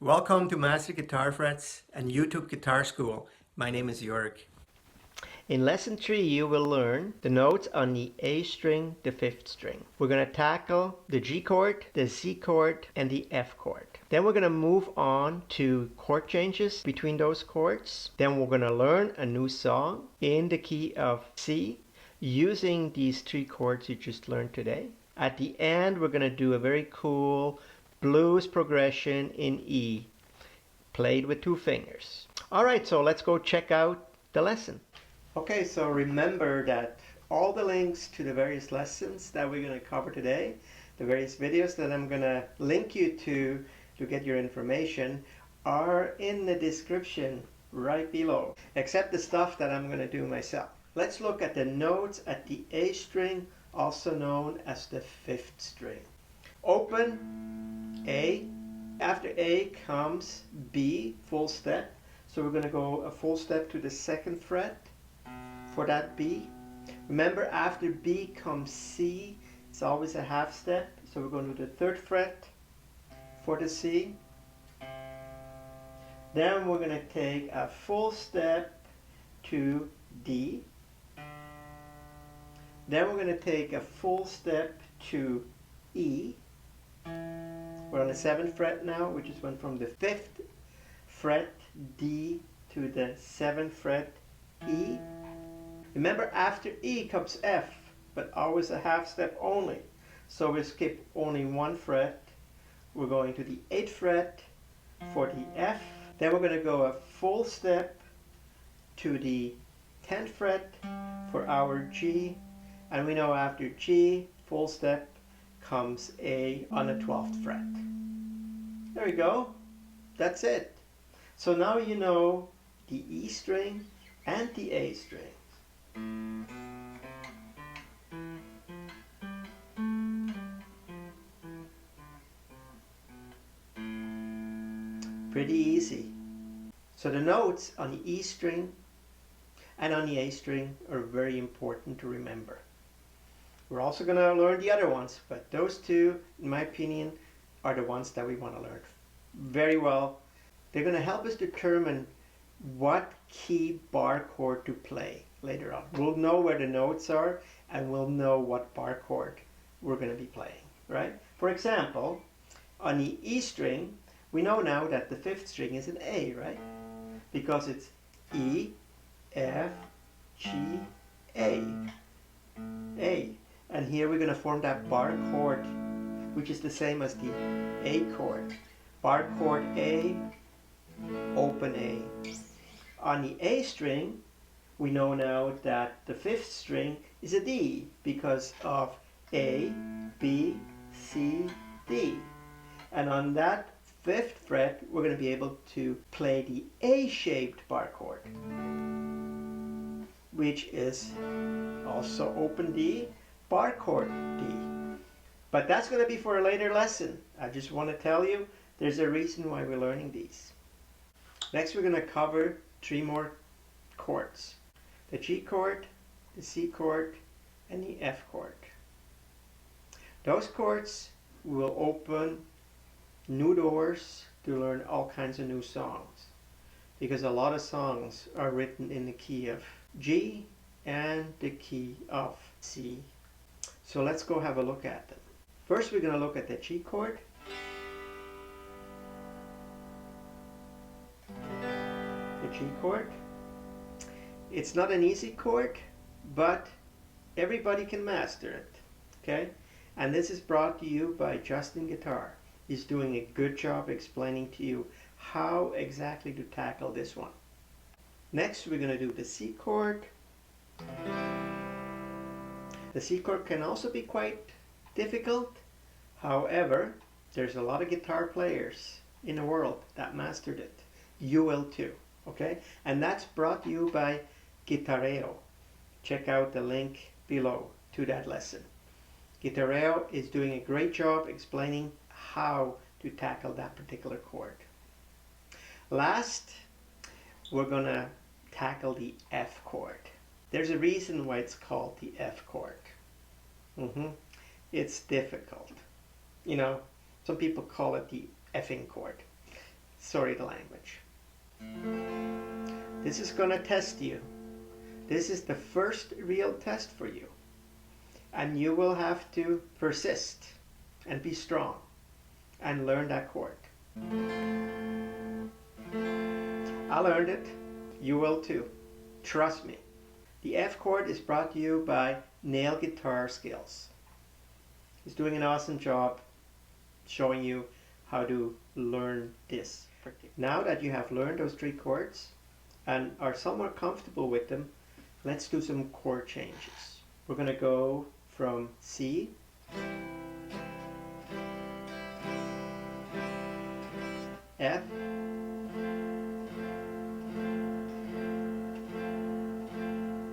Welcome to Master Guitar Frets and YouTube Guitar School. My name is Jörg. In lesson 3 you will learn the notes on the A string, the 5th string. We're going to tackle the G chord, the C chord and the F chord. Then we're going to move on to chord changes between those chords. Then we're going to learn a new song in the key of C using these 3 chords you just learned today. At the end we're going to do a very cool blues progression in E, played with 2 fingers. Alright, so let's go check out the lesson. Okay, so remember that all the links to the various lessons that we're going to cover today, the various videos that I'm going to link you to get your information, are in the description right below, except the stuff that I'm going to do myself. Let's look at the notes at the A string, also known as the 5th string. Open A. After A comes B, full step. So we're going to go a full step to the 2nd fret for that B. Remember, after B comes C. It's always a half step. So we're going to the 3rd fret for the C. Then we're going to take a full step to D. Then we're going to take a full step to E. We're on the 7th fret now, which is went from the 5th fret D to the 7th fret E. Remember, after E comes F, but always a half step only. So we skip only 1 fret. We're going to the 8th fret for the F. Then we're going to go a full step to the 10th fret for our G. And we know after G, full step, comes A on the 12th fret. There we go. That's it. So now you know the E string and the A string. Pretty easy. So the notes on the E string and on the A string are very important to remember. We're also going to learn the other ones, but those 2, in my opinion, are the ones that we want to learn very well. They're going to help us determine what key bar chord to play later on. We'll know where the notes are and we'll know what bar chord we're going to be playing, right? For example, on the E string, we know now that the 5th string is an A, right? Because it's E, F, G, A. A. And here we're going to form that bar chord, which is the same as the A chord. Bar chord A, open A. On the A string, we know now that the 5th string is a D because of A, B, C, D. And on that 5th fret, we're going to be able to play the A-shaped bar chord, which is also open D, bar chord D. But that's going to be for a later lesson. I just want to tell you there's a reason why we're learning these. Next we're going to cover 3 more chords. The G chord, the C chord, and the F chord. Those chords will open new doors to learn all kinds of new songs, because a lot of songs are written in the key of G and the key of C. So let's go have a look at them. First we're going to look at the G chord. The G chord. It's not an easy chord, but everybody can master it. Okay? And this is brought to you by Justin Guitar. He's doing a good job explaining to you how exactly to tackle this one. Next we're going to do the C chord. The C chord can also be quite difficult. However, there's a lot of guitar players in the world that mastered it. You will too. Okay? And that's brought to you by Guitareo. Check out the link below to that lesson. Guitareo is doing a great job explaining how to tackle that particular chord. Last, we're going to tackle the F chord. There's a reason why it's called the F chord. It's difficult. You know, some people call it the effing chord. Sorry the language. This is gonna test you. This is the first real test for you. And you will have to persist and be strong and learn that chord. I learned it. You will too. Trust me. The F chord is brought to you by Nail Guitar Skills. He's doing an awesome job showing you how to learn this. Now that you have learned those three chords and are somewhat comfortable with them, let's do some chord changes. We're going to go from C, F,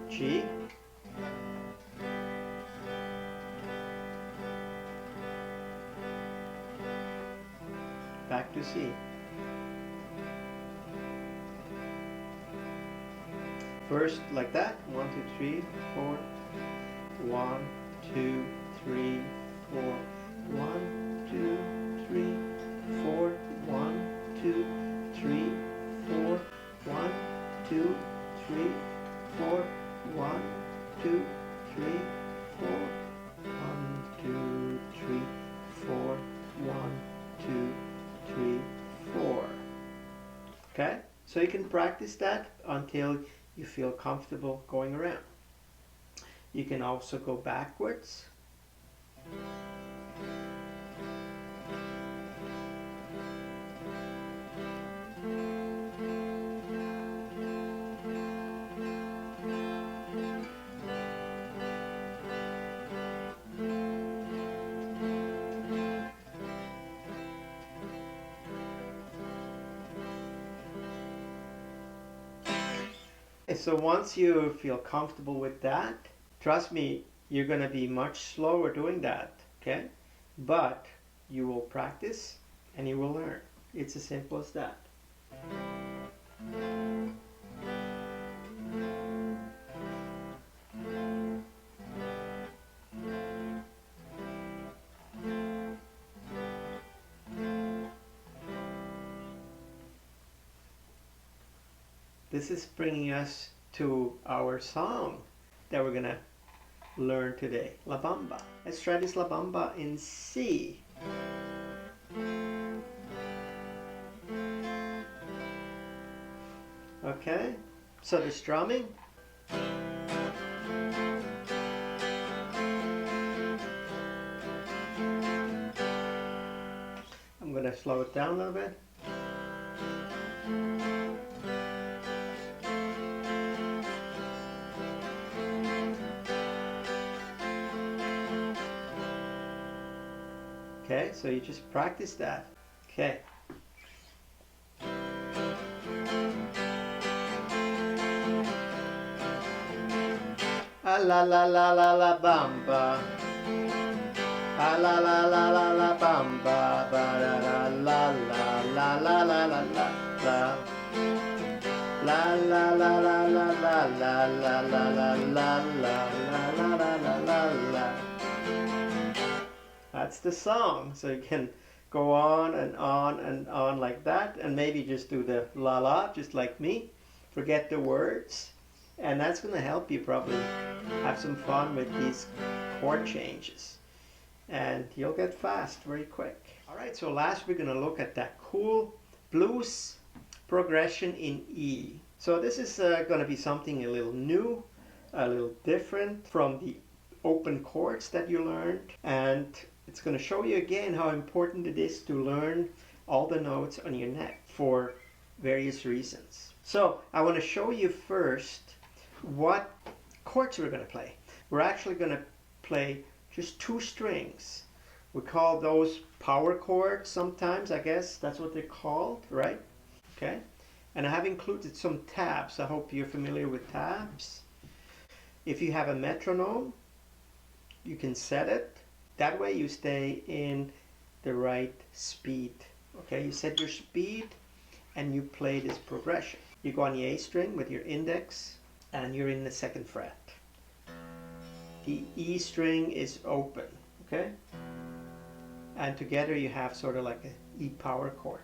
G, back to C. First like that, 1, 2, 3, 4, 1, 2, 3, 4, 1, 2, 3, 4, 1, 2, 3, 4, 1, 2, 3, 4, 1, 2, 3, 4, 1, 2, 3, 4, 1, 2, 3, 4. Okay, so you can practice that until you feel comfortable going around. You can also go backwards. So once you feel comfortable with that, trust me, you're going to be much slower doing that, okay? But you will practice and you will learn. It's as simple as that. This is bringing us to our song that we're gonna learn today, La Bamba. Let's try this La Bamba in C. Okay, so the strumming. I'm gonna slow it down a little bit. Okay, so you just practice that. Okay. Ah la la la la la bamba. Ah la la la la la bamba. Ba la la la la la la la la la. La la la la la la la la la la la la la la la. That's the song. So you can go on and on and on like that, and maybe just do the la la, just like me. Forget the words, and that's going to help you probably have some fun with these chord changes, and you'll get fast very quick. All right, so last we're going to look at that cool blues progression in E. So this is going to be something a little new, a little different from the open chords that you learned, and it's going to show you again how important it is to learn all the notes on your neck for various reasons. So I want to show you first what chords we're going to play. We're actually going to play just 2 strings. We call those power chords sometimes, I guess that's what they're called, right? Okay. And I have included some tabs. I hope you're familiar with tabs. If you have a metronome, you can set it. That way you stay in the right speed. Okay, you set your speed and you play this progression. You go on the A string with your index and you're in the 2nd fret. The E string is open, okay? And together you have sort of like an E power chord.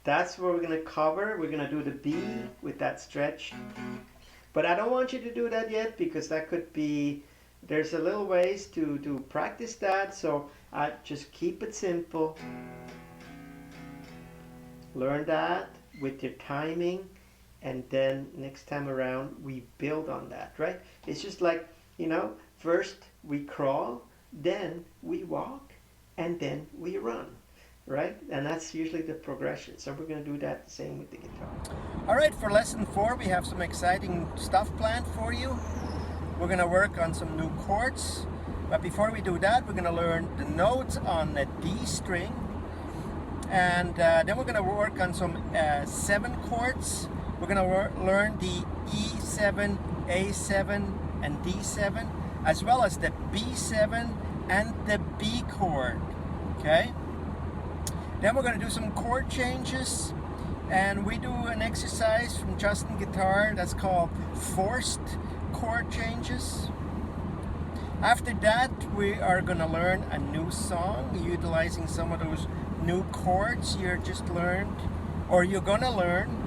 That's where we're going to cover. We're going to do the B with that stretch. But I don't want you to do that yet because that could be, there's a little ways to practice that. So I just keep it simple. Learn that with your timing. And then next time around, we build on that, right? It's just like, first we crawl, then we walk, and then we run. Right? And that's usually the progression. So we're going to do that the same with the guitar. All right, for lesson 4, we have some exciting stuff planned for you. We're going to work on some new chords. But before we do that, we're going to learn the notes on the D string. And then we're going to work on some 7 chords. We're going to learn the E7, A7, and D7, as well as the B7 and the B chord. Okay? Then we're going to do some chord changes, and we do an exercise from Justin Guitar that's called forced chord changes. After that, we are going to learn a new song utilizing some of those new chords you just learned, or you're going to learn.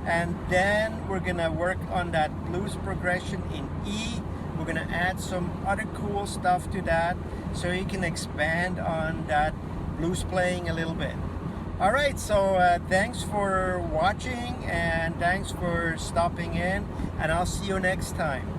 And then we're going to work on that blues progression in E. We're going to add some other cool stuff to that so you can expand on that blues playing a little bit. All right, so thanks for watching and thanks for stopping in, and I'll see you next time.